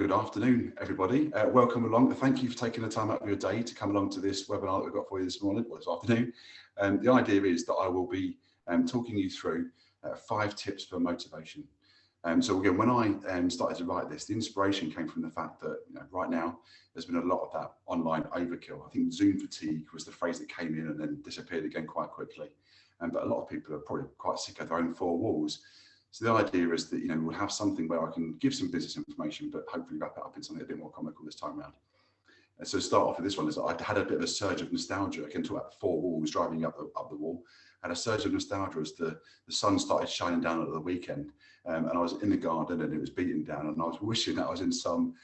Good afternoon, everybody. Welcome along. Thank you for taking the time out of your day to come along to this webinar that we've got for you this morning or this afternoon. The idea is that I will be talking you through 5 tips for motivation. So again, when I started to write this, the inspiration came from the fact that right now there's been a lot of that online overkill. I think Zoom fatigue was the phrase that came in and then disappeared again quite quickly. But a lot of people are probably quite sick of their own 4 walls. So the idea is that we'll have something where I can give some business information, but hopefully wrap it up in something a bit more comical this time around. And so to start off with this one is I had a bit of a surge of nostalgia. I can talk about 4 walls driving up the wall. I had a surge of nostalgia as the sun started shining down at the weekend, and I was in the garden and it was beating down, and I was wishing that I was in some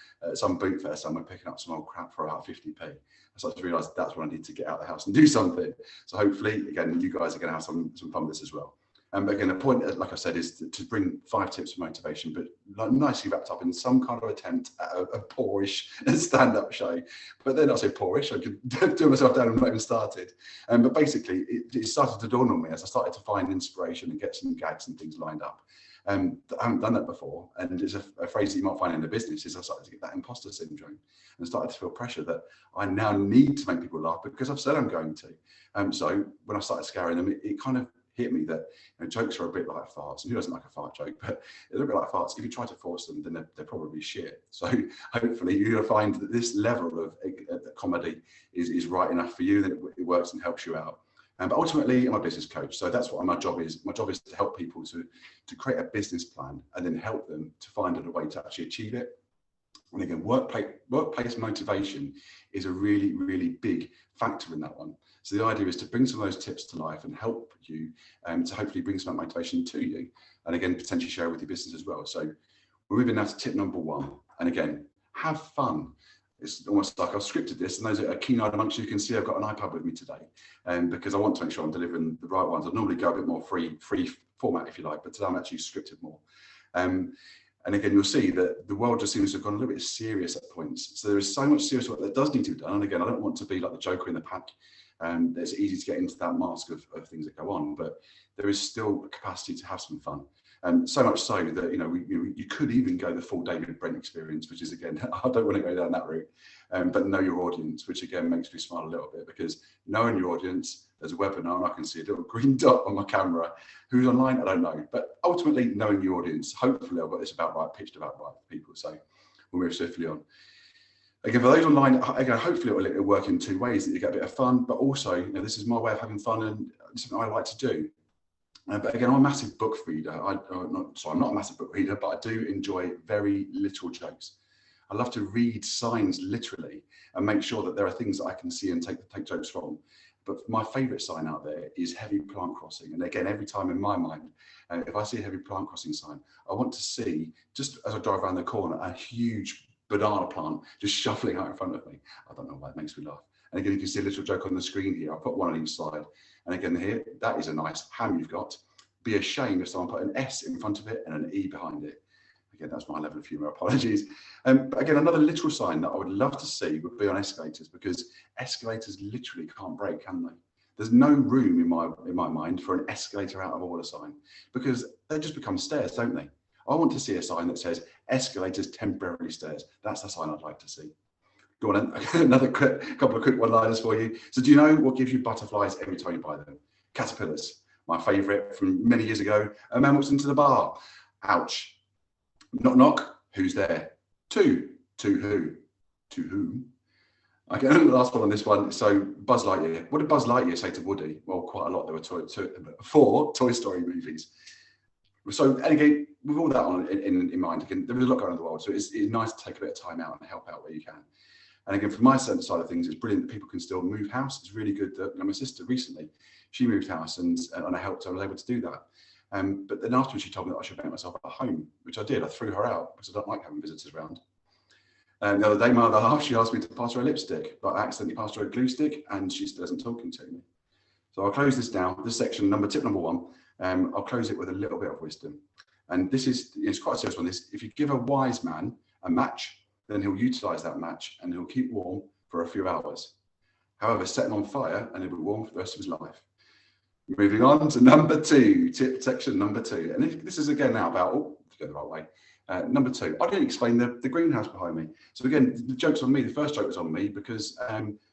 boot fair somewhere picking up some old crap for about 50p. I started to realise that's when I need to get out of the house and do something. So hopefully, again, you guys are going to have some fun with this as well. But again, the point, like I said, is to bring 5 tips for motivation, but nicely wrapped up in some kind of attempt at a poorish stand-up show. But they're not so poorish. I could do myself down and not even started. But basically, it started to dawn on me as I started to find inspiration and get some gags and things lined up. I haven't done that before, and it's a phrase that you might find in the business is I started to get that imposter syndrome and started to feel pressure that I now need to make people laugh because I've said I'm going to. So when I started scaring them, it kind of hit me that jokes are a bit like farts, and who doesn't like a fart joke, but they're a bit like farts. If you try to force them, then they're probably shit. So hopefully you're going to find that this level of comedy is right enough for you, that it works and helps you out. But ultimately, I'm a business coach, so that's what my job is. My job is to help people to create a business plan and then help them to find a way to actually achieve it. And again, workplace motivation is a really, really big factor in that one. So the idea is to bring some of those tips to life and help you to hopefully bring some motivation to you. And again, potentially share with your business as well. So we're moving now to tip number 1. And again, have fun. It's almost like I've scripted this, and those are keen-eyed amongst you can see I've got an iPad with me today, because I want to make sure I'm delivering the right ones. I'd normally go a bit more free format, if you like, but today I'm actually scripted more. And again, you'll see that the world just seems to have gone a little bit serious at points. So there is so much serious work that does need to be done. And again, I don't want to be like the Joker in the pack. It's easy to get into that mask of things that go on, but there is still a capacity to have some fun. So much so that you could even go the full David Brent experience, which is, again, I don't want to go down that route, but know your audience, which again makes me smile a little bit, because knowing your audience, there's a webinar and I can see a little green dot on my camera. Who's online? I don't know, but ultimately knowing your audience, hopefully I've got this about right, pitched about right for people. So we'll move swiftly on. Again, for those online, again, hopefully it'll work in 2 ways, that you get a bit of fun, but also, this is my way of having fun and something I like to do. But again, I'm a massive book reader. I'm not a massive book reader, but I do enjoy very literal jokes. I love to read signs literally and make sure that there are things that I can see and take jokes from. But my favourite sign out there is heavy plant crossing. And again, every time in my mind, if I see a heavy plant crossing sign, I want to see, just as I drive around the corner, a huge banana plant just shuffling out in front of me. I don't know why it makes me laugh. And again, you can see a little joke on the screen here. I'll put one on each side. And again, here, that is a nice ham you've got. Be ashamed if someone put an S in front of it and an E behind it. Again, that's my level of humour, apologies. But again, another literal sign that I would love to see would be on escalators, because escalators literally can't break, can they? There's no room in my mind for an escalator out of order sign, because they just become stairs, don't they? I want to see a sign that says escalators temporarily stairs. That's the sign I'd like to see. Go on, another couple of quick one-liners for you. So do you know what gives you butterflies every time you buy them? Caterpillars. My favourite from many years ago. A man walks into the bar. Ouch. Knock, knock. Who's there? To who? To whom? Okay, the last one on this one. So Buzz Lightyear. What did Buzz Lightyear say to Woody? Well, quite a lot. There were 4 Toy Story movies. So, and again, with all that on in mind, again, there is a lot going on in the world. So it's nice to take a bit of time out and help out where you can. And again, from my side of things, it's brilliant that people can still move house. It's really good that my sister recently, she moved house and I helped her. I was able to do that. But then afterwards, she told me that I should make myself at home, which I did. I threw her out because I don't like having visitors around. The other day, my other half, she asked me to pass her a lipstick, but I accidentally passed her a glue stick and she still isn't talking to me. So I'll close this down. This section, tip number 1, I'll close it with a little bit of wisdom. And this is, it's quite a serious one. If you give a wise man a match, then he'll utilise that match and he'll keep warm for a few hours. However, set him on fire and he'll be warm for the rest of his life. Moving on to number 2, tip section number 2. And this is again now about, to go the right way, Number two, I didn't explain the greenhouse behind me. So again, the joke's on me. The first joke was on me because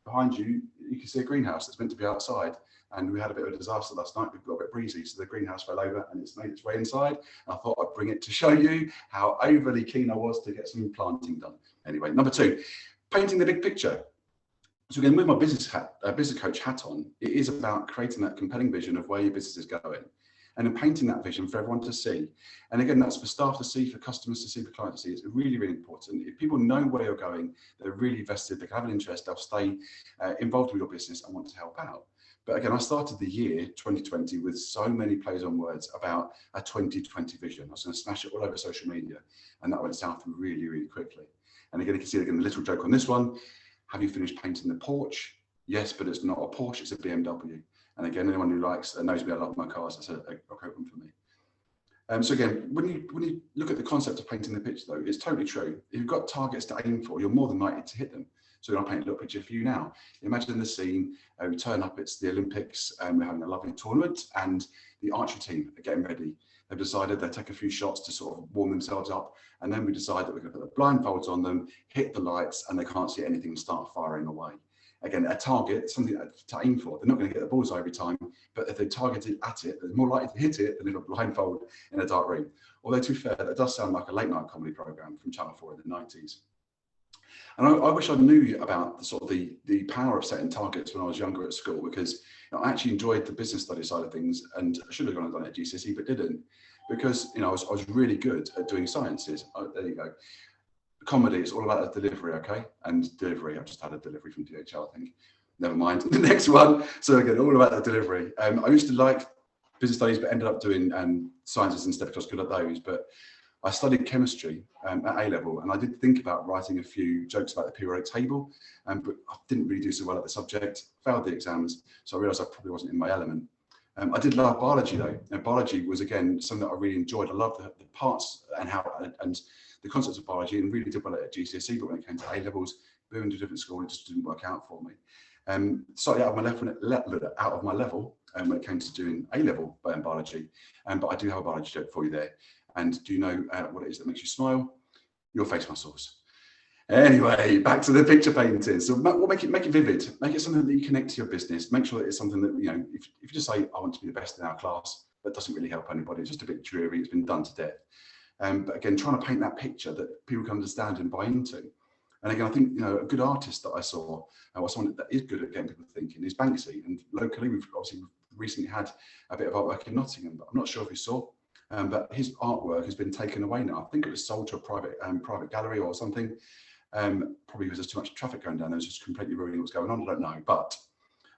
behind you, you can see a greenhouse that's meant to be outside. And we had a bit of a disaster last night. We've got a bit breezy, so the greenhouse fell over and it's made its way inside. I thought I'd bring it to show you how overly keen I was to get some planting done. Anyway, number two, painting the big picture. So again, with my business coach hat on, it is about creating that compelling vision of where your business is going, and then painting that vision for everyone to see. And again, that's for staff to see, for customers to see, for clients to see. It's really, really important. If people know where you're going, they're really vested, they have an interest, they'll stay involved with your business and want to help out. But again, I started the year 2020 with so many plays on words about a 2020 vision. I was going to smash it all over social media, and that went south really, really quickly. And again, you can see again the little joke on this one. Have you finished painting the porch? Yes, but it's not a Porsche, it's a BMW. And again, anyone who likes and knows me, I love my cars. That's a great one for me. So again, when you look at the concept of painting the picture, though, it's totally true. If you've got targets to aim for, you're more than likely to hit them. So I'll paint a little picture for you now. Imagine the scene, we turn up, it's the Olympics, and we're having a lovely tournament, and the archery team are getting ready. They've decided they'll take a few shots to sort of warm themselves up, and then we decide that we're going to put the blindfolds on them, hit the lights, and they can't see anything and start firing away. Again, a target, something to aim for. They're not going to get the bullseye every time, but if they target it at it, they're more likely to hit it than in a blindfold in a dark room. Although, to be fair, that does sound like a late night comedy program from Channel 4 in the 90s. And I wish I knew about the power of setting targets when I was younger at school, because I actually enjoyed the business study side of things, and I should have gone and done it at GCSE, but didn't, because I was really good at doing sciences. There you go. Comedy, it's all about a delivery, okay? And delivery, I've just had a delivery from DHL, I think. Never mind. The next one. So again, all about the delivery. I used to like business studies, but ended up doing sciences instead because I was good at those. But I studied chemistry at A-level, and I did think about writing a few jokes about the periodic table, but I didn't really do so well at the subject, failed the exams, so I realised I probably wasn't in my element. I did love biology though, and biology was again something that I really enjoyed. I loved the parts and the concepts of biology, and really did well at GCSE, but when it came to A-levels, moving to a different school, it just didn't work out for me. Slightly out of my level when it came to doing A-level biology, but I do have a biology joke for you there. And do you know what it is that makes you smile? Your face muscles. Anyway, back to the picture painting. So make it vivid. Make it something that you connect to your business. Make sure that it's something that, if you just say, I want to be the best in our class, that doesn't really help anybody. It's just a bit dreary. It's been done to death. But again, trying to paint that picture that people can understand and buy into. And again, I think, a good artist that I saw, or someone that is good at getting people thinking, is Banksy. And locally, we've obviously recently had a bit of artwork in Nottingham, but I'm not sure if you saw. But his artwork has been taken away now. I think it was sold to a private gallery or something. Probably because there's too much traffic going down there, it's just completely ruining what's going on. I don't know. But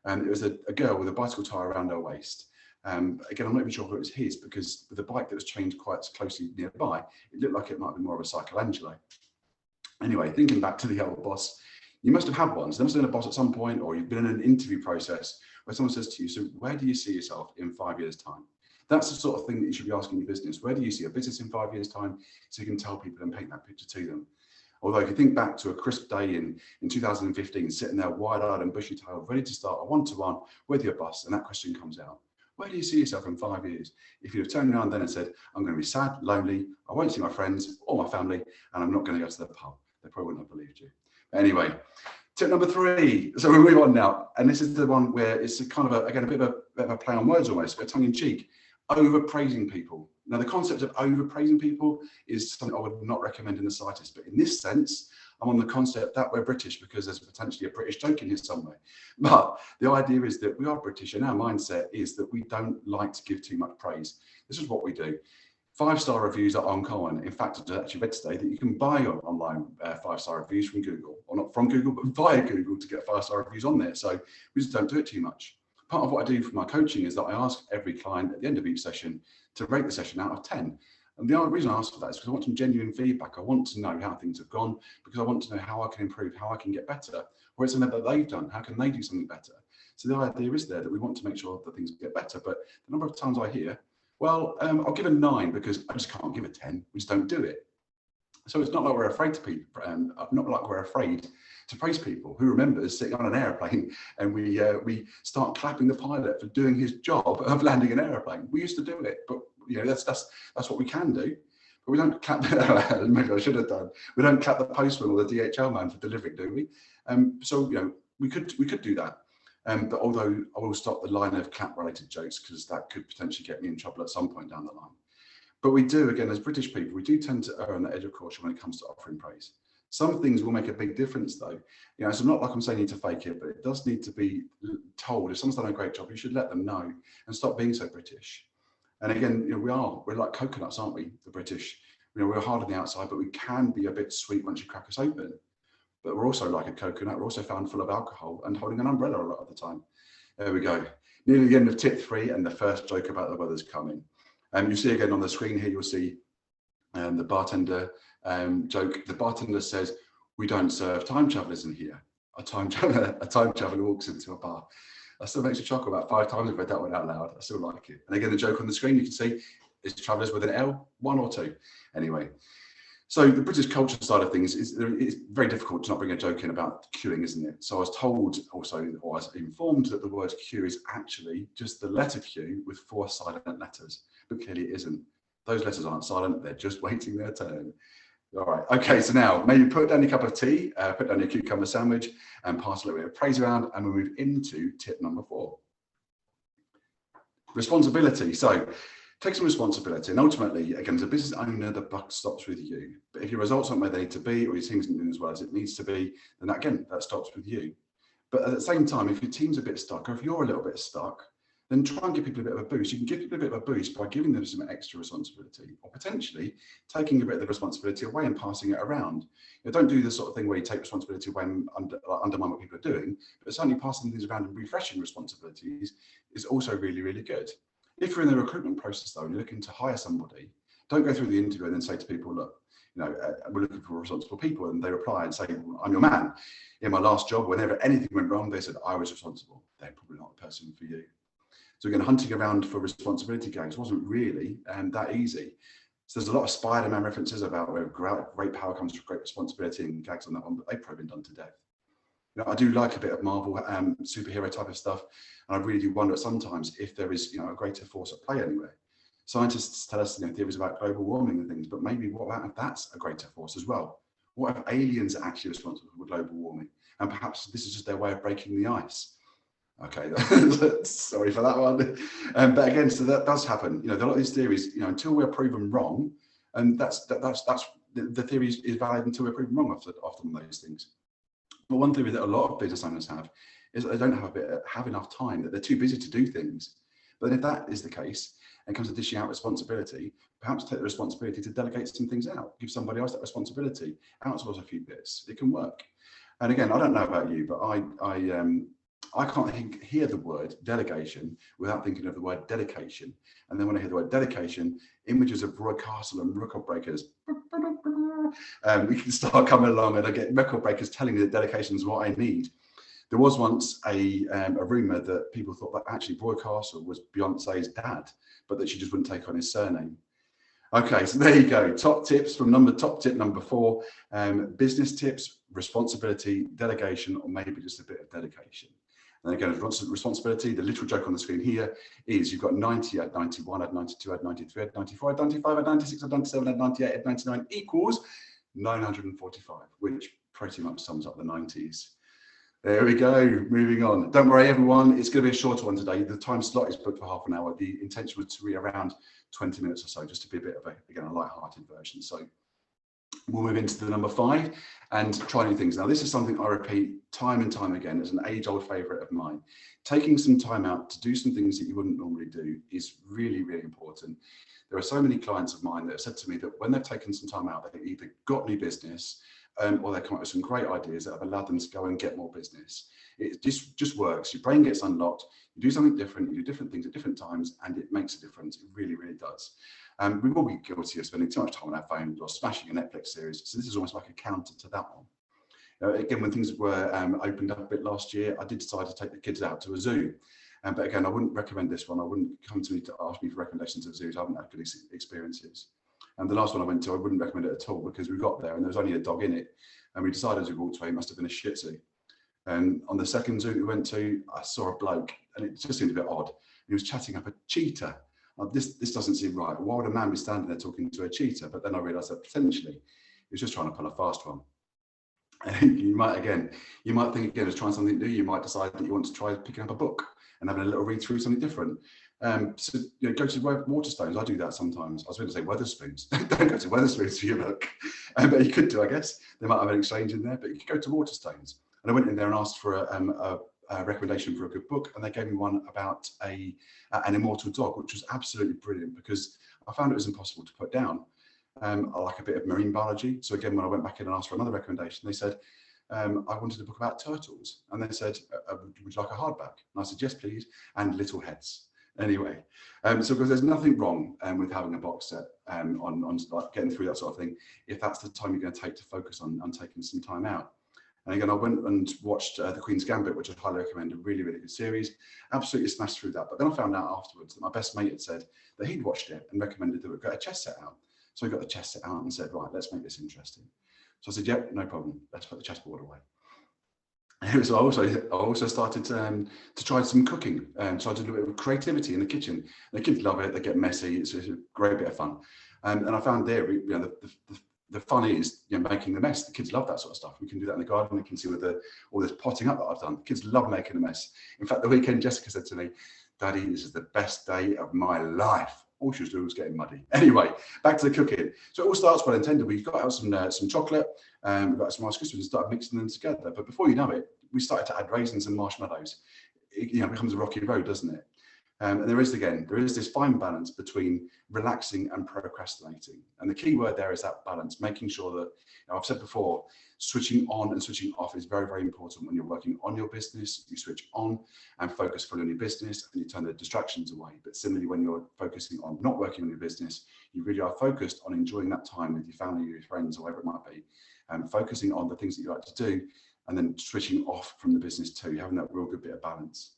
it was a girl with a bicycle tire around her waist. Again, I'm not even sure if it was his, because with the bike that was chained quite closely nearby, it looked like it might be more of a Michelangelo. Anyway, thinking back to the old boss, you must have had one. So there must have been a boss at some point, or you've been in an interview process where someone says to you, so where do you see yourself in 5 years' time? That's the sort of thing that you should be asking your business. Where do you see a business in 5 years' time? So you can tell people and paint that picture to them. Although if you think back to a crisp day in 2015, sitting there wide-eyed and bushy-tailed, ready to start a one-to-one with your boss, and that question comes out, where do you see yourself in 5 years? If you'd have turned around then and said, I'm going to be sad, lonely, I won't see my friends or my family, and I'm not going to go to the pub, they probably wouldn't have believed you. But anyway, tip number 3. So we'll move on now. And this is the one where it's a kind of, again, a bit of a play on words almost, a bit of tongue-in-cheek. Overpraising people. Now, the concept of overpraising people is something I would not recommend in the slightest, but in this sense, I'm on the concept that we're British because there's potentially a British joke in here somewhere. But the idea is that we are British, and our mindset is that we don't like to give too much praise. This is what we do. 5-star reviews are uncommon. In fact, I actually read today that you can buy online 5-star reviews from Google, or not from Google, but via Google to get 5-star reviews on there. So we just don't do it too much. Part of what I do for my coaching is that I ask every client at the end of each session to rate the session out of 10. And the only reason I ask for that is because I want some genuine feedback. I want to know how things have gone, because I want to know how I can improve, how I can get better, or it's something that they've done, how can they do something better? So the idea is there that we want to make sure that things get better. But the number of times I hear, well, I'll give a 9 because I just can't give a 10. We just don't do it. So it's not like we're afraid to people, not like we're afraid to praise people. Who remembers sitting on an airplane and we start clapping the pilot for doing his job of landing an airplane? We used to do it, but that's what we can do. But we don't clap, maybe I should have done, we don't clap the postman or the DHL man for delivering, do we? So, we could do that. But although I will stop the line of clap related jokes because that could potentially get me in trouble at some point down the line. But we do, again, as British people, we do tend to err on the edge of caution when it comes to offering praise. Some things will make a big difference though. It's not like I'm saying you need to fake it, but it does need to be told. If someone's done a great job, you should let them know and stop being so British. And again, we're like coconuts, aren't we? The British, we're hard on the outside, but we can be a bit sweet once you crack us open. But we're also like a coconut. We're also found full of alcohol and holding an umbrella a lot of the time. There we go. Nearly the end of tip 3 and the first joke about the weather's coming. You see again on the screen here, you'll see the bartender joke. The bartender says, "We don't serve time travelers in here." A time traveler walks into a bar. That still makes me chuckle. About 5 times I've read that one out loud. I still like it. And again, the joke on the screen, you can see is travellers with an L, 1 or 2. Anyway. So the British culture side of things it's very difficult to not bring a joke in about queuing, isn't it? So I was told also, or I was informed that the word queue is actually just the letter Q with 4 silent letters, but clearly it isn't. Those letters aren't silent, they're just waiting their turn. All right, okay, so now maybe put down your cup of tea, put down your cucumber sandwich and pass a little bit of praise around and we'll move into tip number 4. Responsibility. So take some responsibility, and ultimately, again, as a business owner, the buck stops with you. But if your results aren't where they need to be, or your team isn't doing as well as it needs to be, then again, that stops with you. But at the same time, if your team's a bit stuck, or if you're a little bit stuck, then try and give people a bit of a boost. You can give people a bit of a boost by giving them some extra responsibility, or potentially taking a bit of the responsibility away and passing it around. Don't do the sort of thing where you take responsibility away and undermine what people are doing, but certainly passing things around and refreshing responsibilities is also really, really good. If you're in the recruitment process though, and you're looking to hire somebody, don't go through the interview and then say to people, look, we're looking for responsible people. And they reply and say, well, I'm your man. In my last job, whenever anything went wrong, they said, I was responsible. They're probably not the person for you. So again, hunting around for responsibility gags wasn't really that easy. So there's a lot of Spider-Man references about where great power comes with great responsibility and gags on that one, but they've probably been done to death. I do like a bit of Marvel superhero type of stuff, and I really do wonder sometimes if there is a greater force at play anywhere. Scientists tell us theories about global warming and things, but maybe what about if that's a greater force as well? What if aliens are actually responsible for global warming, and perhaps this is just their way of breaking the ice? Okay, sorry for that one. But again, so that does happen. A lot of these theories, until we're proven wrong, and that's the theory is valid until we're proven wrong often those things. But one theory that a lot of business owners have is that they don't have enough time, that they're too busy to do things. But if that is the case, and comes to dishing out responsibility, perhaps take the responsibility to delegate some things out, give somebody else that responsibility, outsource a few bits. It can work. And again, I don't know about you, but I can't hear the word delegation without thinking of the word dedication. And then when I hear the word dedication, images of Roy Castle and record breakers, we can start coming along, and I get record breakers telling me that dedication is what I need. There was once a rumour that people thought that actually Roy Castle was Beyonce's dad, but that she just wouldn't take on his surname. Okay, so there you go. Top tip number 4, business tips, responsibility, delegation, or maybe just a bit of dedication. And again, responsibility, the little joke on the screen here is you've got 90, add 91, add 92, add 93, add 94, add 95, add 96, add 97, add 98, add 99 equals 945, which pretty much sums up the 90s. There we go, moving on. Don't worry, everyone, it's going to be a shorter one today. The time slot is booked for half an hour. The intention was to be around 20 minutes or so, just to be a bit of a light-hearted version. So we'll move into the number 5 and try new things. Now, this is something I repeat time and time again as an age-old favourite of mine. Taking some time out to do some things that you wouldn't normally do is really, really important. There are so many clients of mine that have said to me that when they've taken some time out, they've either got new business or they come up with some great ideas that have allowed them to go and get more business. It just works. Your brain gets unlocked. You do something different. You do different things at different times, and it makes a difference. It really, really does. We will be guilty of spending too much time on our phones or smashing a Netflix series. So this is almost like a counter to that one. Again, when things were opened up a bit last year, I did decide to take the kids out to a zoo. But again, I wouldn't recommend this one. I wouldn't come to me to ask me for recommendations of zoos. I haven't had good experiences. And the last one I went to, I wouldn't recommend it at all because we got there and there was only a dog in it. And we decided as we walked away, it must have been a Shih Tzu. And on the second zoo we went to, I saw a bloke and it just seemed a bit odd. He was chatting up a cheetah. This doesn't seem right. Why would a man be standing there talking to a cheetah? But then I realised that potentially he was just trying to pull a fast one. You might think again of trying something new. You might decide that you want to try picking up a book and having a little read through something different. So go to Waterstones. I do that sometimes. I was going to say Weatherspoons. Don't go to Weatherspoons for your book, but you could do, I guess. They might have an exchange in there, but you could go to Waterstones. And I went in there and asked for a recommendation for a good book, and they gave me one about an immortal dog, which was absolutely brilliant because I found it was impossible to put down. I like a bit of marine biology. So again, when I went back in and asked for another recommendation, they said, I wanted a book about turtles. And they said, would you like a hardback? And I said, yes, please. And little heads. Anyway, so because there's nothing wrong with having a box set on like getting through that sort of thing, if that's the time you're going to take to focus on taking some time out. And again, I went and watched The Queen's Gambit, which I highly recommend, a really, really good series. Absolutely smashed through that. But then I found out afterwards that my best mate had said that he'd watched it and recommended that we get a chess set out. So we got the chess set out and said, right, let's make this interesting. So I said, yep, no problem. Let's put the chessboard away. So I also started to try some cooking and tried to do a bit of creativity in the kitchen. And the kids love it. They get messy. It's a great bit of fun. And I found there, the fun is making the mess. The kids love that sort of stuff. We can do that in the garden. We can see with all this potting up that I've done. The kids love making a mess. In fact, the weekend, Jessica said to me, Daddy, this is the best day of my life. All she was doing was getting muddy. Anyway, back to the cooking. So it all starts well intended. We've got out some chocolate, we've got some Rice Krispies and started mixing them together. But before you know it, we started to add raisins and marshmallows. It becomes a rocky road, doesn't it? And there is this fine balance between relaxing and procrastinating. And the key word there is that balance, making sure that, I've said before, switching on and switching off is very, very important when you're working on your business. You switch on and focus fully on your business and you turn the distractions away. But similarly, when you're focusing on not working on your business, you really are focused on enjoying that time with your family, your friends, or whatever it might be, and focusing on the things that you like to do, and then switching off from the business too, having that real good bit of balance.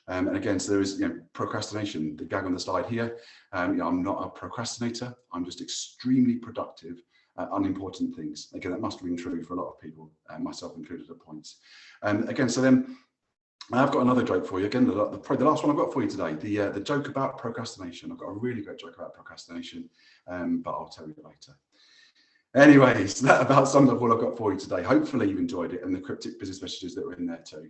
And again, so there is procrastination, the gag on the slide here. I'm not a procrastinator. I'm just extremely productive at unimportant things. Again, that must ring true for a lot of people, myself included at points. Again, so then I've got another joke for you. Again, probably the last one I've got for you today, the joke about procrastination. I've got a really great joke about procrastination, but I'll tell you later. Anyways, that about sums up all I've got for you today. Hopefully you've enjoyed it and the cryptic business messages that were in there too.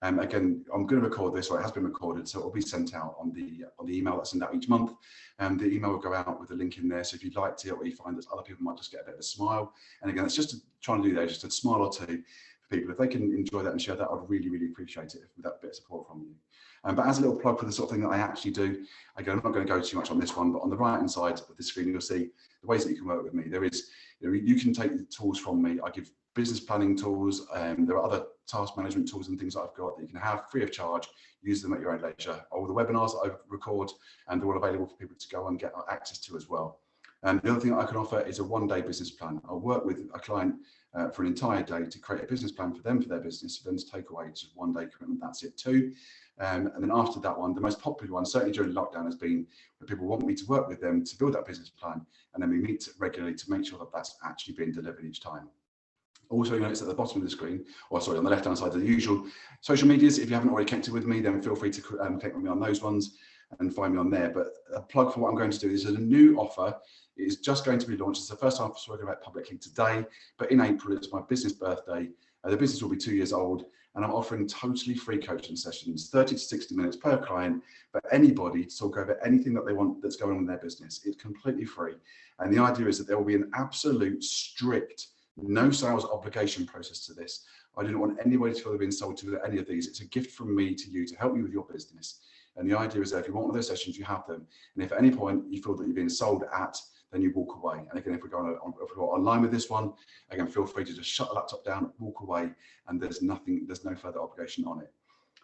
Again, I'm going to record this, or it has been recorded, so it will be sent out on the email that's sent out each month. The email will go out with a link in there, so if you'd like to, or you find that other people might just get a bit of a smile. And again, it's just trying to do that, just a smile or two for people. If they can enjoy that and share that, I'd really, really appreciate it with that bit of support from you. But as a little plug for the sort of thing that I actually do, again, I'm not going to go too much on this one, but on the right-hand side of the screen, you'll see the ways that you can work with me. There is, you can take the tools from me. I give business planning tools. There are other task management tools and things that I've got that you can have free of charge. Use them at your own leisure. All the webinars that I record, and they're all available for people to go and get access to as well. And the other thing I can offer is a one-day business plan. I'll work with a client for an entire day to create a business plan for them, for their business, for them to take away. Just one day commitment, that's it too. And then after that one, the most popular one, certainly during lockdown, has been when people want me to work with them to build that business plan. And then we meet regularly to make sure that that's actually being delivered each time. Also, it's at the bottom of the screen, or sorry, on the left-hand side, the usual social medias. If you haven't already connected with me, then feel free to connect with me on those ones and find me on there. But a plug for what I'm going to do is a new offer. It is just going to be launched. It's the first time I've spoken about it publicly today, but in April, it's my business birthday. The business will be 2 years old, and I'm offering totally free coaching sessions, 30 to 60 minutes per client, for anybody to talk over anything that they want that's going on in their business. It's completely free. And the idea is that there will be an absolute strict no sales obligation process to this. I didn't want anybody to feel they've been sold to any of these. It's a gift from me to you to help you with your business. And the idea is that if you want one of those sessions, you have them. And if at any point you feel that you're being sold at, then you walk away. And again, if we go online with this one, again, feel free to just shut the laptop down, walk away, and there's no further obligation on it.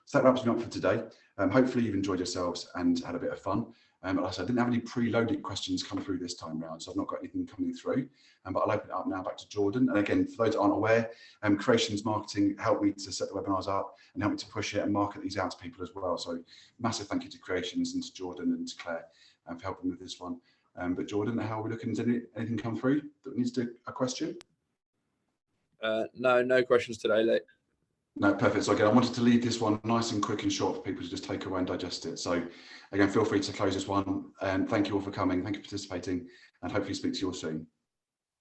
So that wraps me up for today. Hopefully you've enjoyed yourselves and had a bit of fun. Like I said, I didn't have any preloaded questions come through this time round, so I've not got anything coming through. But I'll open it up now back to Jordan. And again, for those that aren't aware, Creations Marketing helped me to set the webinars up and help me to push it and market these out to people as well. So massive thank you to Creations and to Jordan and to Claire for helping with this one. But Jordan, how are we looking? Does anything come through that needs a question? No questions today, Lee. No, perfect. So again, I wanted to leave this one nice and quick and short for people to just take away and digest it. So again, feel free to close this one. And thank you all for coming. Thank you for participating, and hopefully speak to you all soon.